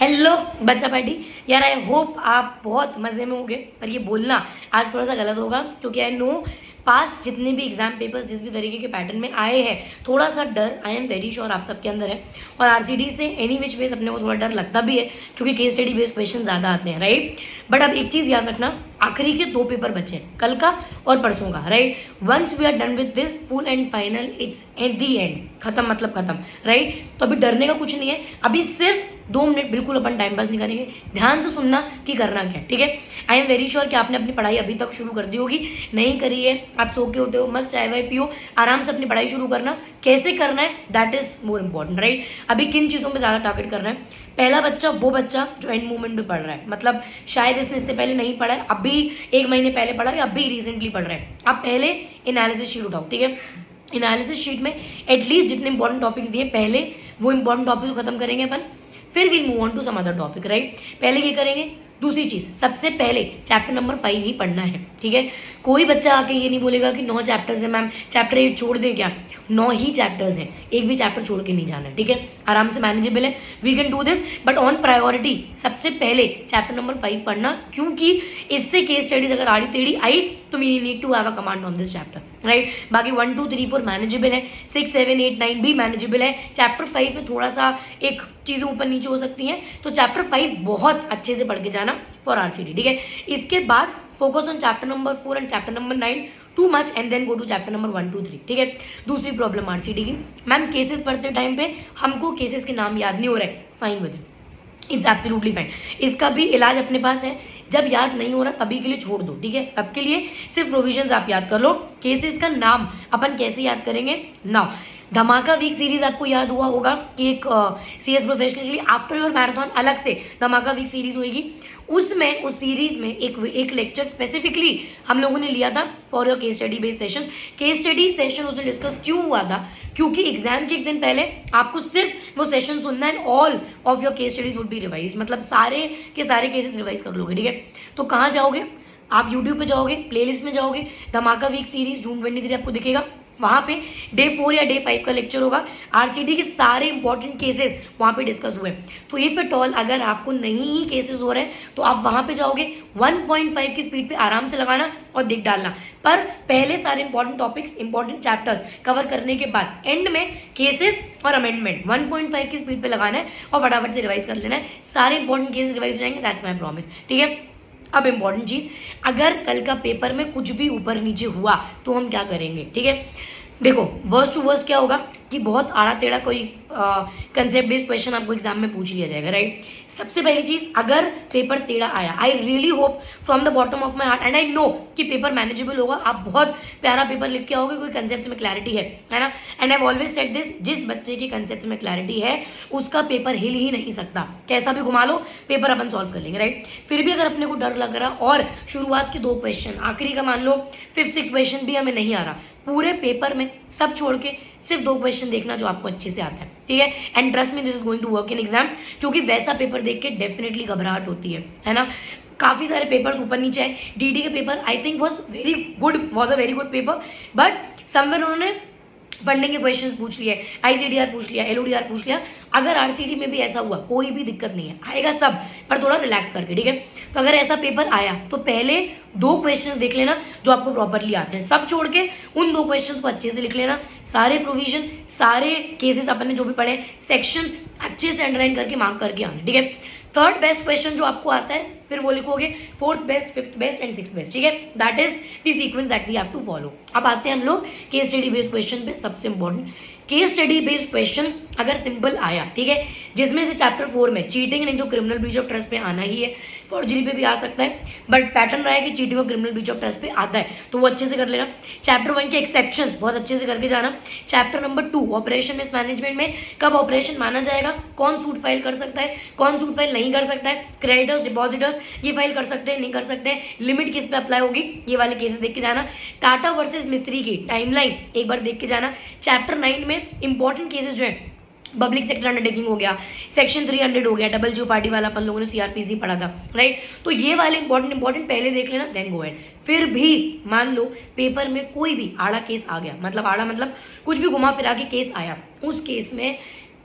Hello बच्चा party. यार I hope आप बहुत मज़े में होंगे, पर ये बोलना आज थोड़ा सा गलत होगा क्योंकि आई नो पास जितने भी एग्जाम पेपर्स जिस भी तरीके के पैटर्न में आए हैं, थोड़ा सा डर आई एम वेरी श्योर आप सबके अंदर है। और आरसीडी से एनी विच वेज अपने को थोड़ा डर लगता भी है क्योंकि केस स्टडी बेस्ड क्वेश्चन ज़्यादा आते हैं, राइट। बट अब एक चीज़ याद रखना, आखिरी के 2 पेपर बचे हैं, कल का और परसों का, right. Once we are done with this full and final, it's at the end, खत्म मतलब खत्म, राइट। तो अभी डरने का कुछ नहीं है, अभी सिर्फ 2 मिनट बिल्कुल अपन टाइम पास नहीं करेंगे, ध्यान से सुनना कि करना क्या है, ठीक है। आई एम वेरी श्योर कि आपने अपनी पढ़ाई अभी तक शुरू कर दी होगी, नहीं करी है आप सो के उठे हो, मस्त चाय वाय पियो, आराम से अपनी पढ़ाई शुरू करना। कैसे करना है that is more important, right. अभी किन चीज़ों पर ज़्यादा टारगेट करना है? पहला बच्चा वो बच्चा जो एंड मूवमेंट में पढ़ रहा है, मतलब शायद इसने इससे पहले नहीं पढ़ा है, अभी 1 महीने पहले पढ़ा है, अभी रिसेंटली पढ़ रहा है। आप पहले एनालिसिस शीट उठाओ, ठीक है। एनालिसिस शीट में एटलीस्ट जितने इंपॉर्टेंट टॉपिक्स दिए पहले वो इंपॉर्टेंट टॉपिक्स को खत्म करेंगे अपन, फिर will move on to some other topic, right. पहले ये करेंगे। दूसरी चीज़, सबसे पहले चैप्टर नंबर 5 ही पढ़ना है, ठीक है। कोई बच्चा आके ये नहीं बोलेगा कि 9 चैप्टर्स है मैम, चैप्टर 8 छोड़ दें क्या? 9 ही चैप्टर्स हैं, एक भी चैप्टर छोड़ के नहीं जाना है, ठीक है। आराम से मैनेजेबल है, we can do this, but on priority सबसे पहले चैप्टर नंबर 5 पढ़ना, क्योंकि इससे केस स्टडीज अगर आड़ी टेढ़ी आई तो we need to have a command on this chapter, right. बाकी 1 2 3 4 मैनेजेबल है, 6 7 8 9 भी मैनेजेबल है। चैप्टर 5 में थोड़ा सा एक चीज़ें ऊपर नीचे हो सकती हैं, तो चैप्टर 5 बहुत अच्छे से पढ़ के जाना फॉर आरसीडी, ठीक है। इसके बाद focus on chapter number 4 and chapter number 9 too much and then go to chapter number 1 2 3, ठीक है। दूसरी प्रॉब्लम आरसीडी की, मैम केसेस पढ़ते टाइम पे हमको केसेस के नाम याद नहीं हो रहे, fine with it's absolutely fine. इसका भी इलाज अपने पास है, जब याद नहीं हो रहा तभी के लिए छोड़ दो, ठीक है। तब के लिए सिर्फ प्रोविजंस आप याद कर लो, केसेस का नाम अपन कैसे याद करेंगे ना। धमाका वीक सीरीज आपको याद हुआ होगा कि एक सीएस प्रोफेशनल के लिए आफ्टर योर मैराथन अलग से धमाका वीक सीरीज होगी। उसमें उस सीरीज में एक लेक्चर स्पेसिफिकली हम लोगों ने लिया था for your case study based session. Case study session उसमें डिस्कस क्यों हुआ था? क्योंकि एग्जाम के एक दिन पहले आपको सिर्फ वो सेशन सुनना है, all of your case studies would be revise, मतलब सारे के सारे केसेस रिवाइज कर लोगे, ठीक है। तो कहाँ जाओगे आप? यूट्यूब पे जाओगे, प्लेलिस्ट में जाओगे, धमाका वीक सीरीज जून 23 आपको दिखेगा, वहाँ पे डे 4 या डे 5 का लेक्चर होगा, आरसीडी के सारे इंपॉर्टेंट केसेस वहाँ पे डिस्कस हुए। तो इफ एट ऑल अगर आपको नहीं ही केसेस हो रहे हैं तो आप वहाँ पे जाओगे, 1.5 की स्पीड पे आराम से लगाना और देख डालना। पर पहले सारे important topics, important chapters cover करने के बाद एंड में केसेस और अमेंडमेंट 1.5 की स्पीड पे लगाना है और फटाफट से रिवाइज कर लेना है। सारे इंपॉर्टेंट केसेस रिवाइज हो जाएंगे, दैट्स माई प्रॉमिस, ठीक है। अब इंपॉर्टेंट चीज़, अगर कल का पेपर में कुछ भी ऊपर नीचे हुआ तो हम क्या करेंगे, ठीक है। देखो वर्स्ट टू वर्स्ट क्या होगा कि बहुत आड़ा टेढ़ा कोई कंसेप्ट बेस्ड क्वेश्चन आपको एग्जाम में पूछ लिया जाएगा, राइट। सबसे पहली चीज़, अगर पेपर टेढ़ा आया, I really hope from the bottom of my heart and I know कि पेपर मैनेजेबल होगा, आप बहुत प्यारा पेपर लिख के आओगे, कोई कंसेप्ट में क्लैरिटी है ना। And I always said this, जिस बच्चे के कंसेप्ट में क्लैरिटी है उसका पेपर हिल ही नहीं सकता, कैसा भी घुमा लो पेपर अपन सॉल्व कर लेंगे, राइट। फिर भी अगर अपने को डर लग रहा और शुरुआत के 2 क्वेश्चन, आखिरी का मान लो 5th 6th क्वेश्चन भी हमें नहीं आ रहा, पूरे पेपर में सब छोड़ के सिर्फ 2 क्वेश्चन देखना जो आपको अच्छे से आता है, ठीक है। And trust me this is going to work in exam, क्योंकि वैसा पेपर देख के डेफिनेटली घबराहट होती है ना। काफ़ी सारे पेपर्स ऊपर नीचे है, डीडी के paper I think was a very good paper, but somewhere उन्होंने फंडिंग के क्वेश्चंस पूछ लिए, आईसीडीआर पूछ लिया, एलओडीआर पूछ लिया। अगर आरसीडी में भी ऐसा हुआ कोई भी दिक्कत नहीं है, आएगा सब, पर थोड़ा रिलैक्स करके, ठीक है। तो अगर ऐसा पेपर आया तो पहले 2 क्वेश्चंस देख लेना जो आपको प्रॉपरली आते हैं, सब छोड़ के उन 2 क्वेश्चंस को अच्छे से लिख लेना। सारे प्रोविजन, सारे केसेस अपन ने जो भी पढ़े, सेक्शन अच्छे से अंडरलाइन करके मार्क करके आना, ठीक है। 3rd बेस्ट क्वेश्चन जो आपको आता है फिर वो लिखोगे, 4th best, 5th best and 6th best, ठीक है। That is the sequence that we have to follow. अब आते हैं हम लोग केस स्टडी बेस्ड क्वेश्चन पे। सबसे important case study based question अगर सिंपल आया, ठीक है, जिसमें से चैप्टर 4 में चीटिंग नहीं तो क्रिमिनल ब्रीच ऑफ ट्रस्ट पे आना ही है, फॉर्जरी पे भी आ सकता है, बट पैटर्न रहा है कि चीटिंग और क्रिमिनल ब्रीच ऑफ ट्रस्ट पे आता है तो वो अच्छे से कर लेना। चैप्टर 1 के एक्सेप्शंस बहुत अच्छे से करके जाना। चैप्टर नंबर 2 ऑपरेशन मिसमैनेजमेंट में कब ऑपरेशन माना जाएगा, कौन सूट फाइल कर सकता है, कौन सूट फाइल नहीं कर सकता है, क्रेडिटर्स डिपॉजिटर्स ये फाइल कर सकते हैं नहीं कर सकते हैं, लिमिट किस पे अप्लाई होगी, ये वाले केसेस देख के जाना। टाटा वर्सेस मिस्त्री की टाइमलाइन एक बार देख के जाना। चैप्टर 9 में इंपॉर्टेंट केसेस जो है, पब्लिक सेक्टर अंडरटेकिंग हो गया, सेक्शन 300 हो गया, डबल जीओ पार्टी वाला अपन लोगों ने सीआरपीसी पढ़ा था, राइट। तो ये वाले इंपॉर्टेंट पहले देख लेना, देन गो एंड। फिर भी मान लो पेपर में कोई भी आड़ा केस आ गया, मतलब आड़ा मतलब कुछ भी घुमा फिरा के केस आया, उस केस में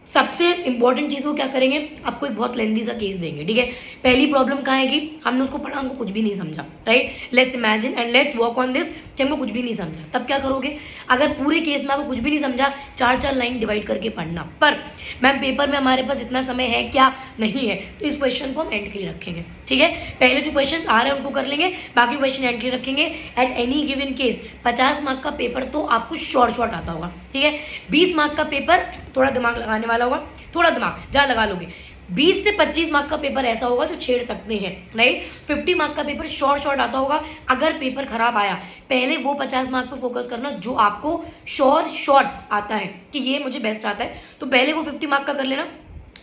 सबसे इंपॉर्टेंट चीज़ वो क्या करेंगे, आपको एक बहुत लेंथी सा केस देंगे, ठीक है। पहली प्रॉब्लम कहाँ है कि हमने उसको पढ़ा, हमको कुछ भी नहीं समझा, right. Let's imagine and let's work on this कि हमको कुछ भी नहीं समझा, तब क्या करोगे। अगर पूरे केस में आपको कुछ भी नहीं समझा, 4-4 लाइन डिवाइड करके पढ़ना। पर मैम पेपर में हमारे पास इतना समय है क्या, नहीं है, तो इस क्वेश्चन को हम एंड के लिए रखेंगे, ठीक है। पहले जो क्वेश्चन आ रहे हैं उनको कर लेंगे, बाकी क्वेश्चन एंड के लिए रखेंगे। At any given case 50 mark का पेपर तो आपको शॉर्ट आता होगा, ठीक है। 20 मार्क का पेपर थोड़ा दिमाग लगाने वाला होगा, थोड़ा दिमाग जहाँ लगा लोगे। 20 से 25 मार्क का पेपर ऐसा होगा जो छेड़ सकते हैं, राइट। 50 मार्क का पेपर शॉर्ट आता होगा। अगर पेपर खराब आया, पहले वो 50 मार्क पर फोकस करना जो आपको शॉर्ट आता है कि ये मुझे बेस्ट आता है, तो पहले वो 50 मार्क का कर लेना,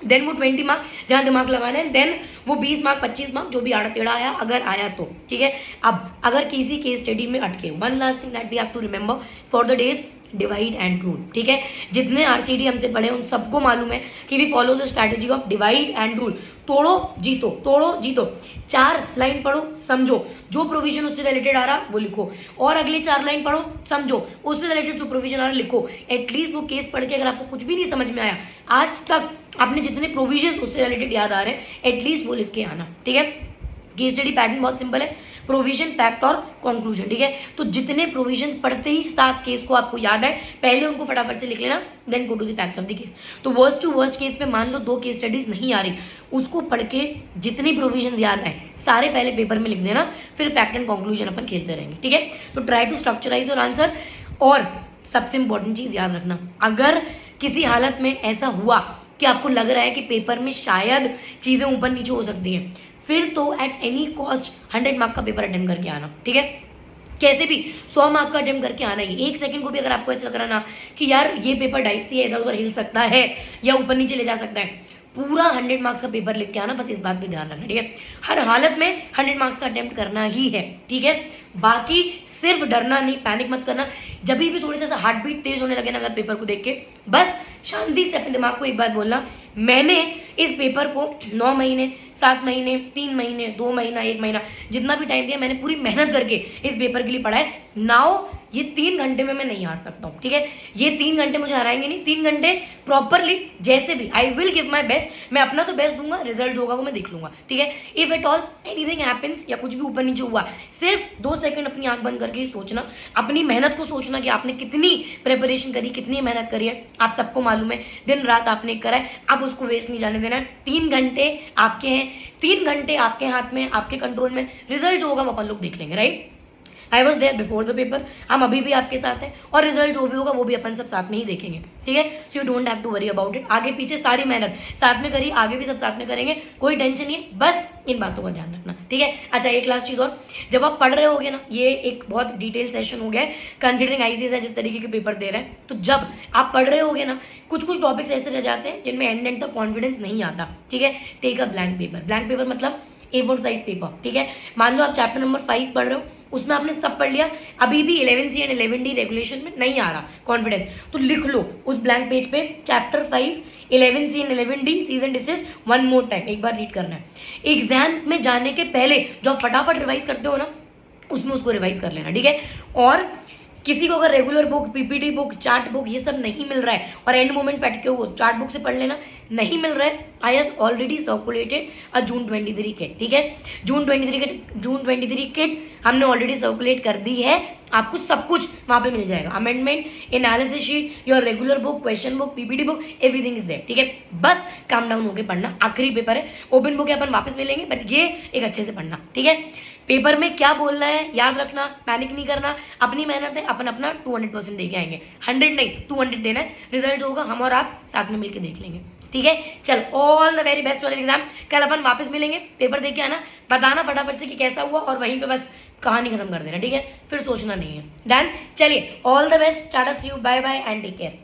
देन वो 20 मार्क जहाँ दिमाग लगाना है, देन वो 20 मार्क 25 मार्क जो भी आड़ा टेढ़ा आया अगर आया तो, ठीक है। अब अगर किसी केस स्टडी में अटके, one last thing that we have to remember for the days, divide and rule, ठीक है। जितने आरसीडी हमसे पढ़े उन सबको मालूम है कि we follow the strategy of divide and rule. तोड़ो जीतो, तोड़ो जीतो। 4 लाइन पढ़ो, समझो, जो प्रोविजन उससे रिलेटेड आ रहा वो लिखो, और अगले 4 लाइन पढ़ो, समझो, उससे रिलेटेड जो प्रोविजन आ रहा लिखो। एटलीस्ट वो केस पढ़ के अगर आपको कुछ भी नहीं समझ में आया, आज तक आपने जितने प्रोविजन उससे रिलेटेड याद आ रहे हैं, एटलीस्ट वो लिख के आना, ठीक है। केस स्टडी पैटर्न बहुत सिंपल है, प्रोविजन, फैक्ट और कंक्लूजन, ठीक है। तो जितने प्रोविजंस पढ़ते ही 7 केस को आपको याद है, पहले उनको फटाफट से लिख लेना, then go to the facts of the case. तो वर्स्ट टू वर्स्ट केस में मान लो 2 केस स्टडीज नहीं आ रही, उसको पढ़ के जितनी प्रोविजंस याद आए सारे पहले पेपर में लिख देना, फिर फैक्ट एंड कंक्लूजन अपन खेलते रहेंगे, ठीक है। तो try to structurize your answer. और सबसे इंपॉर्टेंट चीज़ याद रखना, अगर किसी हालत में ऐसा हुआ कि आपको लग रहा है कि पेपर में शायद चीज़ें ऊपर नीचे हो सकती हैं, फिर तो एट एनी कॉस्ट 100 मार्क का पेपर अटेम्प्ट करके आना, ठीक है। कैसे भी 100 मार्क का अटेम्प्ट करके आना ही। 1 सेकंड को भी अगर आपको ऐसा लग रहा ना कि यार ये पेपर डाइसी है, इधर उधर हिल सकता है या ऊपर नीचे ले जा सकता है, पूरा 100 मार्क्स का पेपर लिख के आना, बस इस बात पे ध्यान रखना, ठीक है। हर हालत में 100 मार्क्स का अटेम्प्ट करना ही है, ठीक है। बाकी सिर्फ डरना नहीं, पैनिक मत करना। जब भी थोड़ी सा हार्ट बीट तेज होने लगे ना अगर पेपर को देख के, बस शांति से अपने दिमाग को एक बार बोलना, मैंने इस पेपर को 9 महीने, 7 महीने, 3 महीने, 2 महीना, 1 महीना, जितना भी टाइम दिया, मैंने पूरी मेहनत करके इस पेपर के लिए पढ़ा है। नाउ ये 3 घंटे में मैं नहीं हार सकता हूँ, ठीक है। ये 3 घंटे मुझे हराएंगे नहीं, 3 घंटे प्रॉपरली जैसे भी I will give my best. मैं अपना तो बेस्ट दूंगा, रिजल्ट जो होगा वो मैं देख लूंगा, ठीक है। If at all anything happens या कुछ भी ऊपर नीचे हुआ, सिर्फ 2 सेकंड अपनी आंख बंद करके सोचना, अपनी मेहनत को सोचना कि आपने कितनी प्रिपरेशन करी, कितनी मेहनत करी है, आप सबको मालूम है, दिन रात आपने करा है, अब उसको वेस्ट नहीं जाने देना है। 3 घंटे आपके हैं, 3 घंटे आपके हाथ में, आपके कंट्रोल में, रिजल्ट जो होगा वो अपन लोग देख लेंगे, right. I was there before the paper, हम अभी भी आपके साथ हैं, और रिजल्ट जो भी होगा वो भी अपन सब साथ में ही देखेंगे, ठीक है। So you don't have to worry about it. आगे पीछे सारी मेहनत साथ में करी, आगे भी सब साथ में करेंगे, कोई टेंशन नहीं है, बस इन बातों का ध्यान रखना, ठीक है। अच्छा, एक लास्ट चीज़ और, जब आप पढ़ रहे होगे ना, ये एक बहुत डिटेल सेशन हो गया है कंसिडरिंग आईसीएस है जिस तरीके के पेपर दे रहे हैं, तो जब आप पढ़ रहे होगे ना, कुछ टॉपिक्स ऐसे रह जाते हैं जिनमें एंड तक कॉन्फिडेंस नहीं आता, ठीक है। Take a blank paper. Blank paper मतलब A4 साइज पेपर, ठीक है। मान लो आप चैप्टर नंबर 5 पढ़ रहे हो, उसमें आपने सब पढ़ लिया, अभी भी 11C एंड 11D रेगुलेशन में नहीं आ रहा कॉन्फिडेंस, तो लिख लो उस ब्लैंक पेज पे chapter 5 11C and 11D cease and desist one more time, एक बार रीड करना है। एग्जाम में जाने के पहले जो आप फटाफट रिवाइज करते हो ना, उसमें उसको रिवाइज कर लेना, ठीक है। और किसी को अगर regular book, PPT book, chart book ये सब नहीं मिल रहा है और एंड मोमेंट पे अटके हो, चार्ट बुक से पढ़ लेना, नहीं मिल रहा है, I have already circulated a June 23 kit, ठीक है। जून 23 किट हमने ऑलरेडी सर्कुलेट कर दी है, आपको सब कुछ वहाँ पे मिल जाएगा, amendment, analysis sheet, your regular book, question book, PPT book, everything is there, ठीक है। बस काम डाउन होकर पढ़ना, आखिरी पेपर है, ओपन बुक है अपन वापस मिलेंगे, बट ये एक अच्छे से पढ़ना, ठीक है। पेपर में क्या बोलना है याद रखना, पैनिक नहीं करना, अपनी मेहनत है, अपन अपना 200% दे के आएंगे, 100 नहीं 200 देना है, रिजल्ट जो होगा हम और आप साथ में मिलकर देख लेंगे, ठीक है। चल, ऑल द वेरी बेस्ट वाले एग्जाम, कल अपन वापस मिलेंगे, पेपर दे के आना, बताना फटाफट से कि कैसा हुआ, और वहीं पे बस कहानी खत्म कर देना, ठीक है, फिर सोचना नहीं है, डन। चलिए, all the best, tata, see you, bye bye and take care.